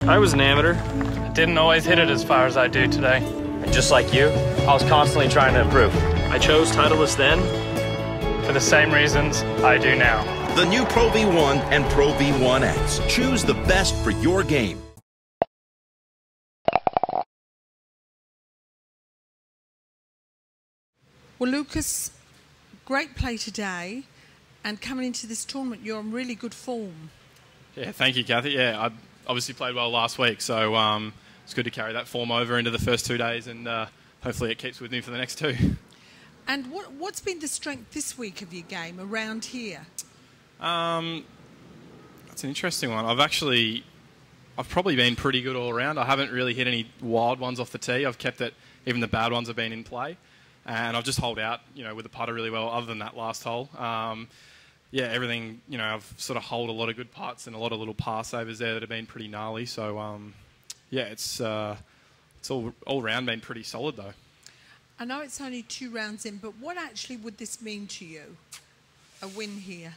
I was an amateur. I didn't always hit it as far as I do today. And just like you, I was constantly trying to improve. I chose Titleist then For the same reasons I do now. The new Pro V1 and Pro V1X. Choose the best for your game. Well, Lucas, great play today, and coming into this tournament, you're in really good form. Yeah, thank you, Kathy. Yeah, I obviously played well last week, so it's good to carry that form over into the first 2 days, and hopefully it keeps with me for the next 2. And what's been the strength this week of your game around here? That's an interesting one. I've probably been pretty good all around. I haven't really hit any wild ones off the tee. I've kept it, even the bad ones have been in play. And I've just holed out, with the putter really well, other than that last hole. Yeah, everything, I've sort of holed a lot of good putts and a lot of little par savers there that have been pretty gnarly. So, yeah, it's all round been pretty solid, though. I know it's only 2 rounds in, but what actually would this mean to you, a win here?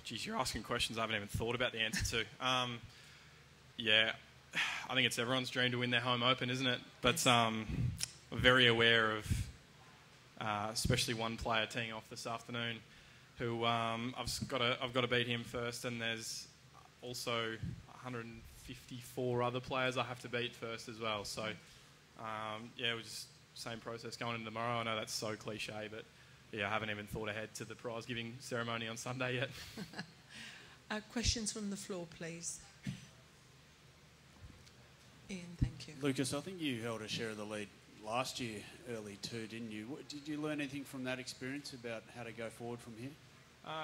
Geez, you're asking questions I haven't even thought about the answer to. Yeah, I think it's everyone's dream to win their home open, isn't it? But I'm very aware of, especially one player teeing off this afternoon, who I've got to beat him first, and there's also 154 other players I have to beat first as well. So, yeah, it was just same process going into tomorrow. I know that's so cliche, but yeah, I haven't even thought ahead to the prize giving ceremony on Sunday yet. Questions from the floor, please. Ian, thank you. Lucas, I think you held a share of the lead last year early too, didn't you? Did you learn anything from that experience about how to go forward from here?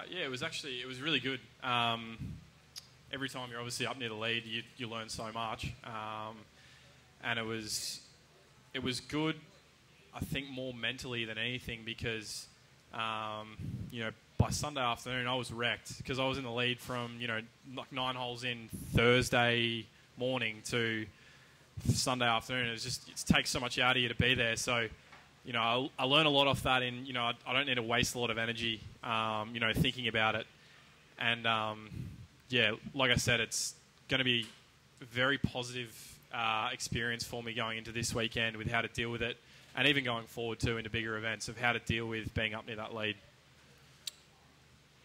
Yeah, it was really good. Every time you're obviously up near the lead, you learn so much, and it was good. I think more mentally than anything because by Sunday afternoon I was wrecked because I was in the lead from like 9 holes in Thursday morning to Sunday afternoon. It takes so much out of you to be there. So, I learn a lot off that. I don't need to waste a lot of energy, thinking about it. And yeah, like I said, it's going to be a very positive experience for me going into this weekend with how to deal with it, and even going forward too into bigger events of how to deal with being up near that lead.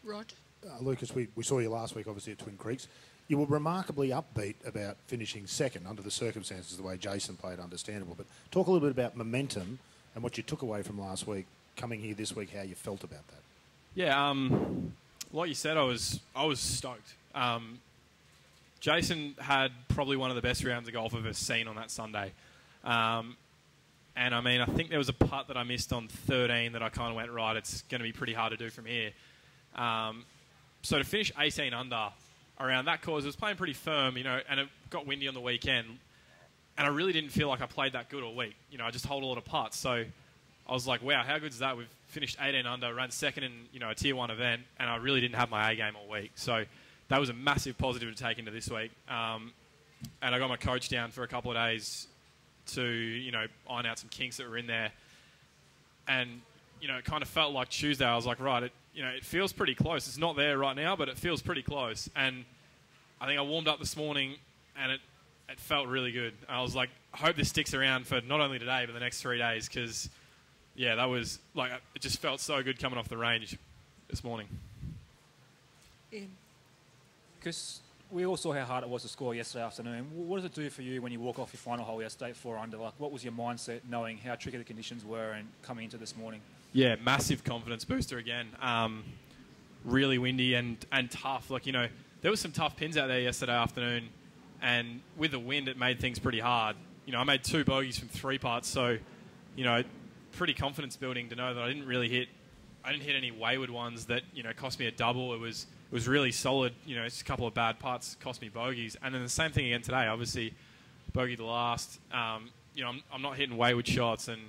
Rod? Lucas, we saw you last week, obviously, at Twin Creeks. You were remarkably upbeat about finishing second under the circumstances, the way Jason played, understandable. But talk a little bit about momentum and what you took away from last week, coming here this week, how you felt about that. Yeah, like you said, I was stoked. Jason had probably one of the best rounds of golf I've ever seen on that Sunday. And I mean, I think there was a putt that I missed on 13 that I kind of went, right, it's going to be pretty hard to do from here. So to finish 18 under around that course, it was playing pretty firm, and it got windy on the weekend. And I really didn't feel like I played that good all week. I just hold a lot of putts. So I was like, wow, how good is that? We've finished 18 under, ran second in, a Tier 1 event, and I really didn't have my A game all week. So that was a massive positive to take into this week. And I got my coach down for a couple of days to, iron out some kinks that were in there. And, it kind of felt like Tuesday. I was like, right, it feels pretty close. It's not there right now, but it feels pretty close. And I think I warmed up this morning, and it felt really good. I was like, I hope this sticks around for not only today, but the next 3 days, because, yeah, that was, like, it just felt so good coming off the range this morning. Ian? Because we all saw how hard it was to score yesterday afternoon. What does it do for you when you walk off your final hole yesterday, 4 under? Like, what was your mindset knowing how tricky the conditions were and coming into this morning? Yeah, massive confidence booster again. Really windy and tough. Like, there was some tough pins out there yesterday afternoon, and with the wind, it made things pretty hard. I made 2 bogeys from 3 putts, so, pretty confidence building to know that I didn't hit any wayward ones that, cost me a double. It was really solid, just a couple of bad putts cost me bogeys. And then the same thing again today, obviously, bogey the last. I'm not hitting wayward shots and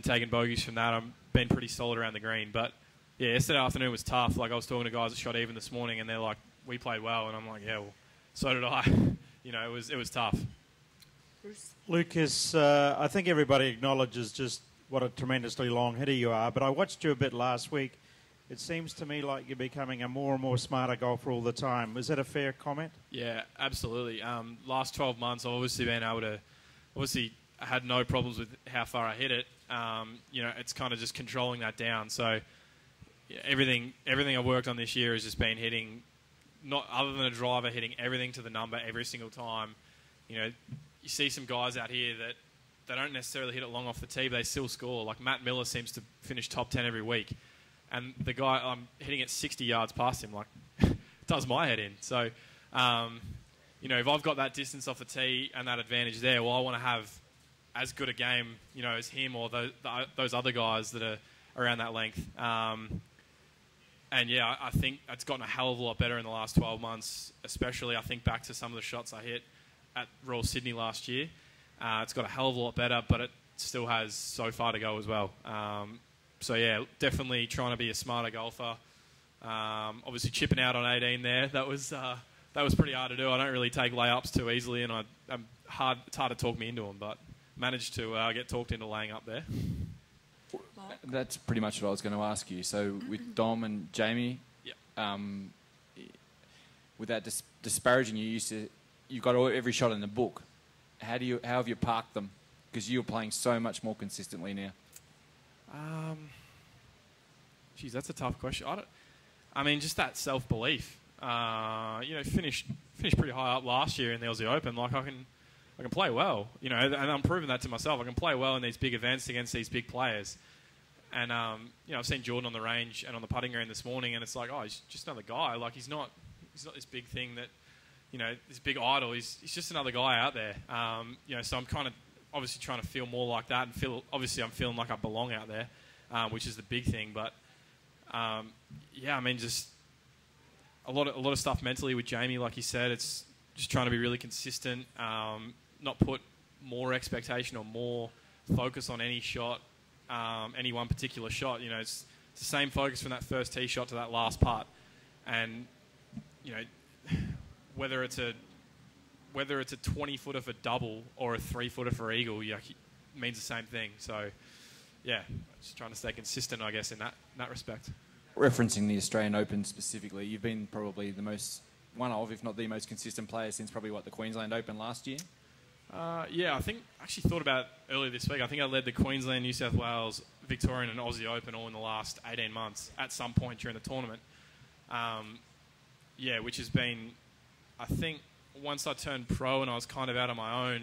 taking bogeys from that. I'm been pretty solid around the green. But, yeah, yesterday afternoon was tough. Like, I was talking to guys that shot even this morning, and they're like, we played well. And I'm like, yeah, well, so did I. It was tough. Bruce? Lucas, I think everybody acknowledges just what a tremendously long hitter you are, but I watched you a bit last week, it seems to me like you're becoming a more and more smarter golfer all the time. Is that a fair comment? Yeah, absolutely. Last 12 months, I've obviously been able to... Obviously, I had no problems with how far I hit it. You know, it's kind of just controlling that down. So yeah, everything I've worked on this year has just been hitting, not other than a driver, hitting everything to the number every single time. You know, you see some guys out here that they don't necessarily hit it long off the tee, but they still score. Like Matt Miller seems to finish top 10 every week. And the guy, I'm hitting it 60 yards past him, like, does my head in. So, you know, if I've got that distance off the tee and that advantage there, well, I want to have as good a game, you know, as him or those other guys that are around that length. And yeah, I think it's gotten a hell of a lot better in the last 12 months, especially I think back to some of the shots I hit at Royal Sydney last year. It's got a hell of a lot better, but it still has so far to go as well. So yeah, definitely trying to be a smarter golfer. Obviously chipping out on 18 there, that was pretty hard to do. I don't really take layups too easily, and it's hard to talk me into them, but managed to get talked into laying up there. That's pretty much what I was going to ask you. So with Dom and Jamie, without disparaging you, you got every shot in the book. How have you parked them? Because you're playing so much more consistently now. Geez, that's a tough question. I mean, just that self-belief. You know, finished pretty high up last year in the Aussie Open. Like I can play well. You know, and I'm proving that to myself. I can play well in these big events against these big players. And you know, I've seen Jordan on the range and on the putting green this morning, and it's like, oh, he's just another guy. Like he's not this big thing that, you know, this big idol. He's just another guy out there. You know, so I'm kind of obviously trying to feel more like that, and obviously I'm feeling like I belong out there, which is the big thing. But yeah, I mean, just a lot of stuff mentally with Jamie, like you said. It's just trying to be really consistent, not put more expectation or more focus on any shot, any one particular shot. You know, it's the same focus from that first tee shot to that last putt, and you know, whether it's a 20-footer for double or a 3-footer for eagle, it means the same thing. So, yeah, just trying to stay consistent, I guess, in that respect. Referencing the Australian Open specifically, you've been probably one of, if not the most consistent player since probably, the Queensland Open last year? Yeah, I actually thought about earlier this week. I think I led the Queensland, New South Wales, Victorian and Aussie Open all in the last 18 months at some point during the tournament. Yeah, which has been, I think, once I turned pro and I was kind of out on my own,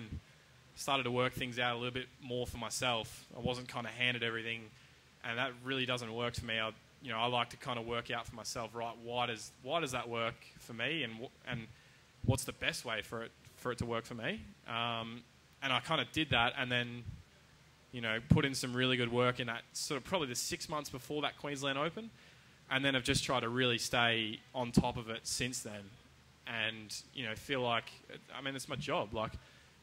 started to work things out a little bit more for myself. I wasn't kind of handed everything, and that really doesn't work for me. I like to kind of work out for myself, right? Why does that work for me, and what's the best way for it to work for me? And I kind of did that, and then, you know, put in some really good work in that sort of probably the 6 months before that Queensland Open, and then I've just tried to really stay on top of it since then. And, you know, feel like, I mean, it's my job. Like,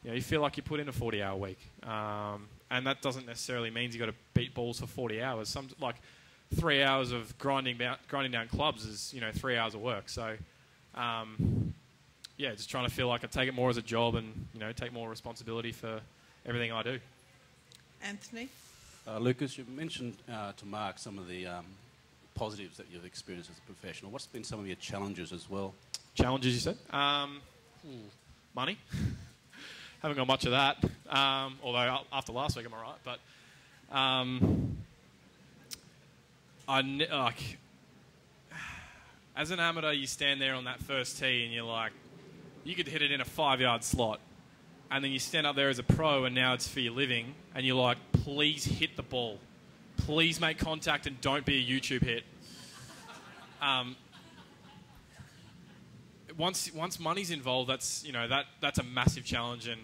you know, you feel like you put in a 40-hour week. And that doesn't necessarily mean you've got to beat balls for 40 hours. 3 hours of grinding down clubs is, you know, 3 hours of work. So, yeah, just trying to feel like I take it more as a job and, you know, take more responsibility for everything I do. Anthony? Lucas, you mentioned to Mark some of the positives that you've experienced as a professional. What's been some of your challenges as well? Challenges, you said? Money. Haven't got much of that. Although after last week I'm all right. But as an amateur, you stand there on that first tee and you're like, you could hit it in a 5-yard slot. And then you stand up there as a pro and now it's for your living. And you're like, please hit the ball. Please make contact and don't be a YouTube hit. Once money's involved, that's a massive challenge. And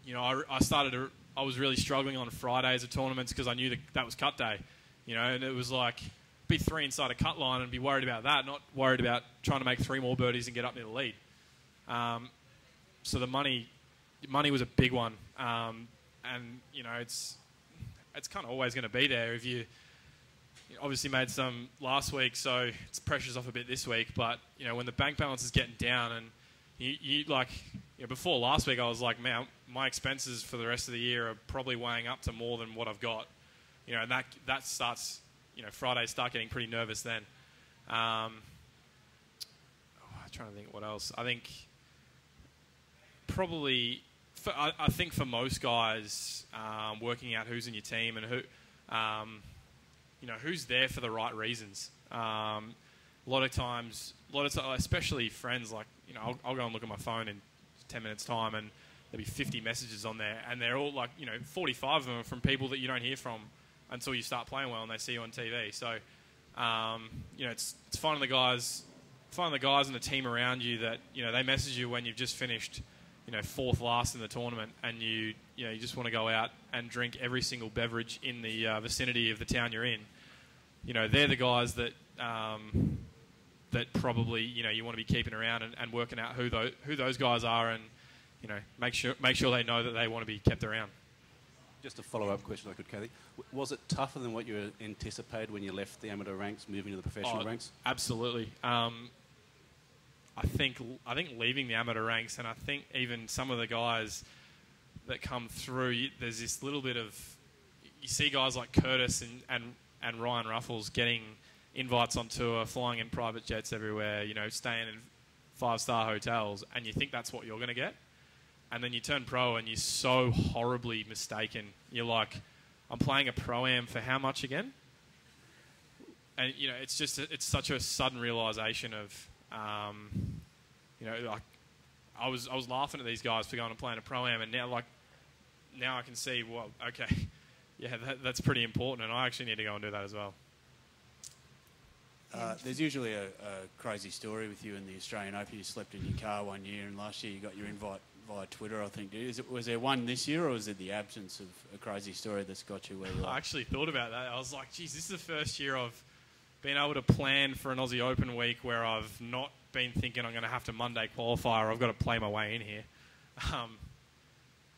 you know, I was really struggling on Fridays of tournaments because I knew that was cut day. You know, and it was like be 3 inside a cut line and be worried about that, not worried about trying to make 3 more birdies and get up near the lead. So the money was a big one, and you know, it's kind of always going to be there. If you obviously made some last week, so it's pressure's off a bit this week. But you know, when the bank balance is getting down, and before last week, I was like, man, my expenses for the rest of the year are probably weighing up to more than what I've got. You know, and that starts Fridays start getting pretty nervous then. I'm trying to think what else. I think probably, I think for most guys, working out who's in your team and who's there for the right reasons. A lot of times, especially friends, like, I'll go and look at my phone in 10 minutes time and there'll be 50 messages on there, and they're all 45 of them are from people that you don't hear from until you start playing well and they see you on TV. So, it's finding the guys and the team around you that, they message you when you've just finished, fourth last in the tournament, and you just want to go out and drink every single beverage in the vicinity of the town you're in. They're the guys that that probably you want to be keeping around and working out who those guys are, and make sure they know that they want to be kept around. Just a follow-up question, if I could, Kathy. Was it tougher than what you anticipated when you left the amateur ranks, moving to the professional ranks? Absolutely. I think leaving the amateur ranks, and I think even some of the guys that come through, there's this little bit of, you see guys like Curtis and Ryan Ruffles getting invites on tour, flying in private jets everywhere, staying in 5-star hotels, and you think that's what you're going to get. And then you turn pro and you're so horribly mistaken. You're like, I'm playing a Pro-Am for how much again? And, it's such a sudden realisation of, like, I was laughing at these guys for going and playing a Pro-Am, and now I can see, well, okay, yeah, that's pretty important, and I actually need to go and do that as well. There's usually a crazy story with you in the Australian Open. You slept in your car one year, and last year you got your invite via Twitter, I think. Was there one this year, or was it the absence of a crazy story that's got you where you are? I actually thought about that. I was like, geez, this is the first year I've been able to plan for an Aussie Open week where I've not been thinking I'm going to have to Monday qualify or I've got to play my way in here.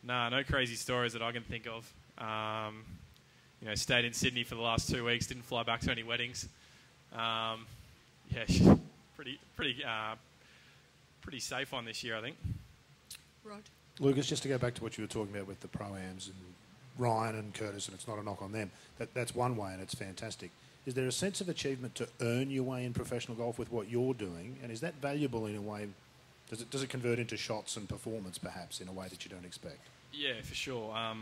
No crazy stories that I can think of. Stayed in Sydney for the last 2 weeks, didn't fly back to any weddings. Pretty safe on this year, I think. Rod? Lucas, just to go back to what you were talking about with the Pro-Ams and Ryan and Curtis, and it's not a knock on them, that's one way and it's fantastic. Is there a sense of achievement to earn your way in professional golf with what you're doing, and is that valuable in a way? Does it convert into shots and performance perhaps in a way that you don't expect? Yeah, for sure. I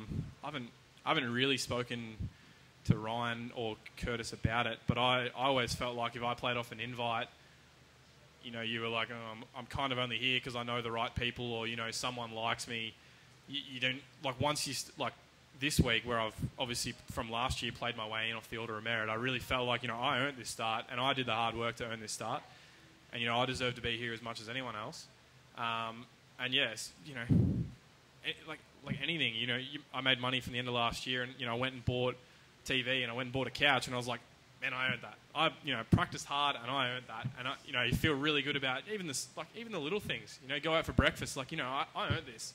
haven't really spoken to Ryan or Curtis about it, but I always felt like if I played off an invite, you were like, oh, I'm kind of only here because I know the right people, or someone likes me. You don't, like, once you like this week where I've obviously from last year played my way in off the Order of Merit, I really felt like I earned this start and I did the hard work to earn this start, and I deserve to be here as much as anyone else. And yes, like anything, I made money from the end of last year, and I went and bought TV and I went and bought a couch, and I was like, man, I earned that. I practiced hard and I earned that, and you feel really good about even the little things. Go out for breakfast, I earned this.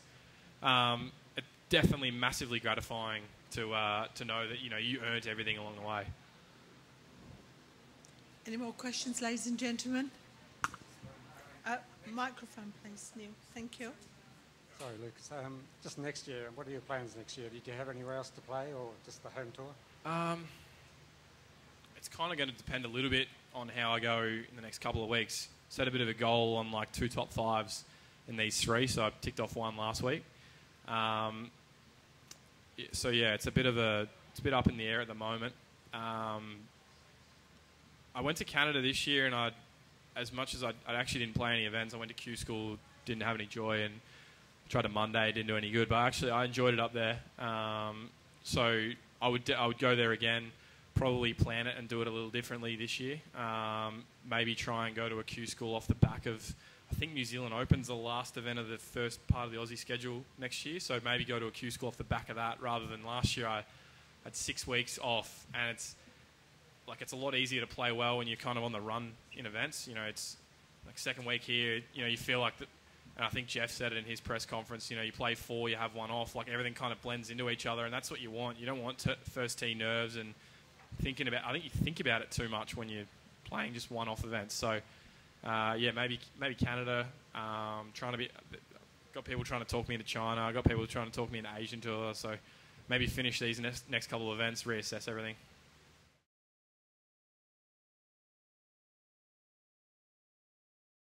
It's definitely massively gratifying to know that you earned everything along the way. Any more questions, ladies and gentlemen? Microphone, please, Neil. Thank you. Sorry, Lucas. Just next year, what are your plans next year? Do you have anywhere else to play, or just the home tour? It's kind of going to depend a little bit on how I go in the next couple of weeks. Set a bit of a goal on 2 top 5s in these 3, so I ticked off 1 last week. So yeah, it's a bit up in the air at the moment. I went to Canada this year, and as much as I actually didn't play any events, I went to Q School, didn't have any joy, and tried a Monday, didn't do any good. But actually, I enjoyed it up there. So I would go there again. Probably plan it and do it a little differently this year. Maybe try and go to a Q School off the back of, I think New Zealand Open's the last event of the first part of the Aussie schedule next year. So maybe go to a Q School off the back of that, rather than last year I had 6 weeks off, and it's a lot easier to play well when you're kind of on the run in events. It's like second week here, you feel like that. And I think Jeff said it in his press conference, you play 4, you have 1 off, everything kind of blends into each other, and that's what you want. You don't want first tee nerves and thinking about, I think you think about it too much when you're playing just one-off events. So, maybe Canada. Got people trying to talk me into China. I got people trying to talk me into Asian tour. So, maybe finish these next couple of events, reassess everything.